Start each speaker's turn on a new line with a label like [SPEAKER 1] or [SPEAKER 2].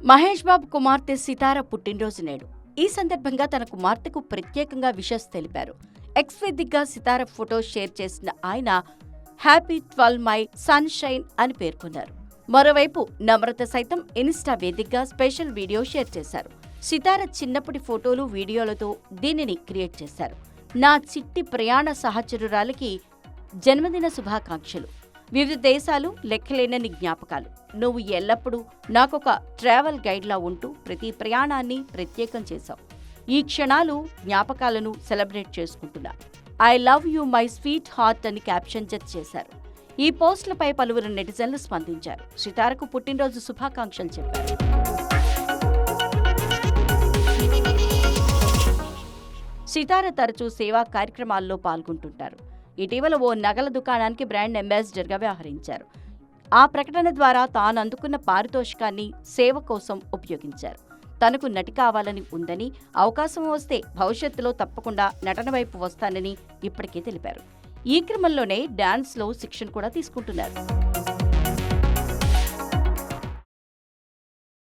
[SPEAKER 1] మహేష్ బాబు కుమార్తె సితార పుట్టినరోజు నేడు. ఈ సందర్భంగా తన కుమార్తెకు ప్రత్యేకంగా విషెస్ తెలిపారు. ఎక్స్ వేదికగా సితార ఫోటో షేర్ చేసిన ఆయన హ్యాపీ 12 మై సన్ షైన్ అని పేర్కొన్నారు. మరోవైపు నమ్రత సైతం ఇన్స్టా వేదికగా స్పెషల్ వీడియో షేర్ చేశారు. సితార చిన్నప్పటి ఫోటోలు, వీడియోలతో దీనిని క్రియేట్ చేశారు. నా చిట్టి ప్రయాణ సహచరురాలికి జన్మదిన శుభాకాంక్షలు. వివిధ దేశాలు, లెక్కలేనన్ని జ్ఞాపకాలు. నువ్వు ఎల్లప్పుడూ నాకొక ట్రావెల్ గైడ్లా ఉంటూ ప్రతి ప్రయాణాన్ని ప్రత్యేకం చేశావు. ఈ క్షణాలు, జ్ఞాపకాలను సెలబ్రేట్ చేసుకుంటున్నా. I love you my sweet heart అని క్యాప్షన్ జత చేశారు. ఈ పోస్టులపై పలువురు నెటిజన్లు స్పందించారు. సితారకు పుట్టినరోజు శుభాకాంక్షలు చెప్పారు. సితార తరచూ సేవా కార్యక్రమాల్లో పాల్గొంటుంటారు. ఇటీవల ఓ నగల దుకాణానికి బ్రాండ్ అంబాసిడర్గా వ్యవహరించారు. ఆ ప్రకటన ద్వారా తాను అందుకున్న పారితోషికాన్ని సేవ కోసం ఉపయోగించారు. తనకు నటి కావాలని ఉందని, అవకాశం వస్తే భవిష్యత్తులో తప్పకుండా నటన వైపు వస్తానని ఇప్పటికే తెలిపారు. ఈ క్రమంలోనే డాన్స్లో శిక్షణ కూడా తీసుకుంటున్నారు.